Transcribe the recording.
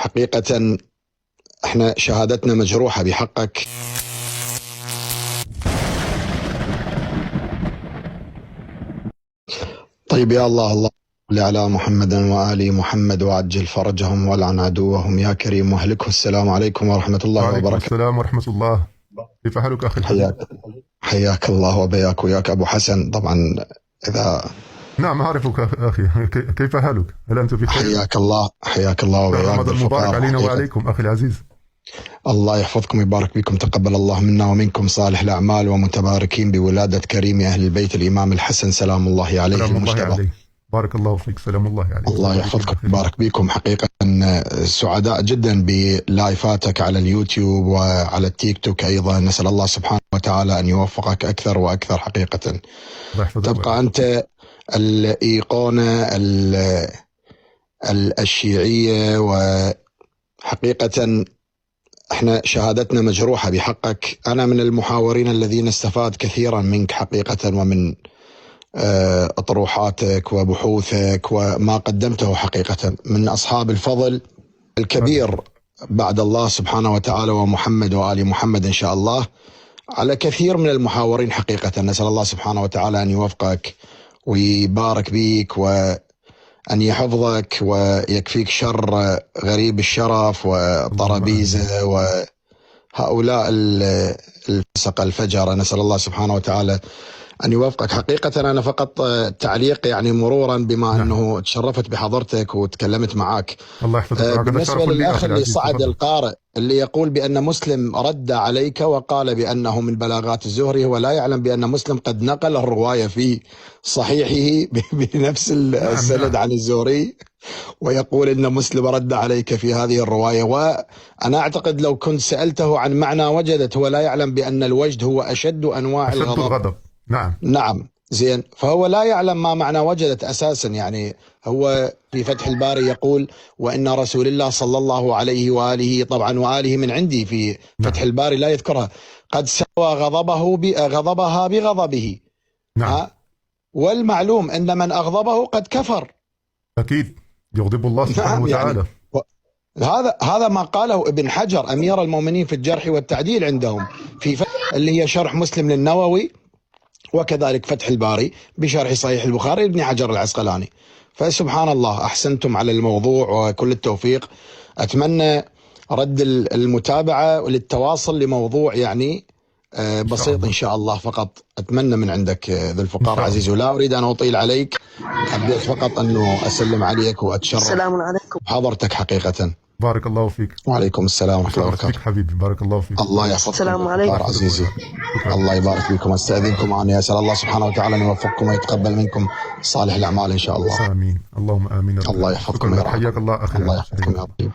حقيقة احنا شهادتنا مجروحة بحقك. طيب يا الله، الله صل على محمد وآل محمد وعجل فرجهم والعن عدوهم يا كريم واهلكه. السلام عليكم ورحمة الله وعليكم وبركاته. السلام ورحمة الله. كيف حالك أخي الحبيب؟ حياك الله وبياك وياك أبو حسن. طبعا إذا نعم أعرفك أخي، كيف حالك؟ هل أنت بخير؟ حياك الله وبياك. رمضان مبارك علينا وعليكم أخي العزيز. الله يحفظكم ويبارك بكم، تقبل الله منا ومنكم صالح الأعمال، ومتباركين بولادة كريم أهل البيت الإمام الحسن سلام الله عليه المجتبى. بارك الله فيك، سلام الله عليك. الله يحفظكم ويبارك بكم. حقيقة سعداء جدا بلايفاتك على اليوتيوب وعلى التيك توك أيضا. نسأل الله سبحانه وتعالى أن يوفقك أكثر وأكثر. حقيقة تبقى أنت الإيقونة الشيعية، وحقيقة احنا شهادتنا مجروحة بحقك. أنا من المحاورين الذين استفاد كثيرا منك حقيقة، ومن أطروحاتك وبحوثك وما قدمته حقيقة، من أصحاب الفضل الكبير بعد الله سبحانه وتعالى ومحمد وآل محمد إن شاء الله، على كثير من المحاورين حقيقة. نسأل الله سبحانه وتعالى أن يوفقك ويبارك بيك، وأن يحفظك ويكفيك شر غريب الشرف وطرابيزة وهؤلاء الفسق الفجر. نسأل الله سبحانه وتعالى أن يوفقك. حقيقة أنا فقط تعليق يعني مرورا، بما أنه تشرفت بحضرتك وتكلمت معك. الله يحفظك. بالنسبة للأخ اللي صعد القارئ اللي يقول بأن مسلم رد عليك وقال بأنه من بلاغات الزهري، هو لا يعلم بأن مسلم قد نقل الرواية في صحيحه بنفس السند عن الزهري، ويقول إن مسلم رد عليك في هذه الرواية. وأنا أعتقد لو كنت سألته عن معنى وجدت، هو لا يعلم بأن الوجد هو أشد أنواع الغضب. نعم زين، فهو لا يعلم ما معنى وجدت أساسا. يعني هو في فتح الباري يقول وإن رسول الله صلى الله عليه وآله، طبعا وآله من عندي في فتح الباري لا يذكرها، قد سوى غضبها بغضبه. والمعلوم أن من أغضبه قد كفر. أكيد يغضب الله سبحانه وتعالى. هذا ما قاله ابن حجر أمير المؤمنين في الجرح والتعديل عندهم في اللي هي شرح مسلم للنووي، وكذلك فتح الباري بشرح صحيح البخاري ابن حجر العسقلاني. فسبحان الله، أحسنتم على الموضوع وكل التوفيق. أتمنى رد المتابعة وللتواصل لموضوع يعني بسيط إن شاء الله. فقط أتمنى من عندك ذو الفقار عزيز، ولا أريد أن أطيل عليك، حبيت فقط أنه أسلم عليك وأتشرف. السلام عليكم. حضرتك حقيقة. بارك الله فيك. وعليكم السلام ورحمة الله وبركاته. حبيبي بارك الله فيك. الله يحفظكم. السلام عليكم عزيزي. الله يبارك فيكم. استأذنكم أن أسأل الله سبحانه وتعالى أن يوفقكم ويتقبل منكم صالح الأعمال إن شاء الله. آمين. اللهم آمين. الله يحفظكم. حياك الله أخي. الله يحفظكم يا رب.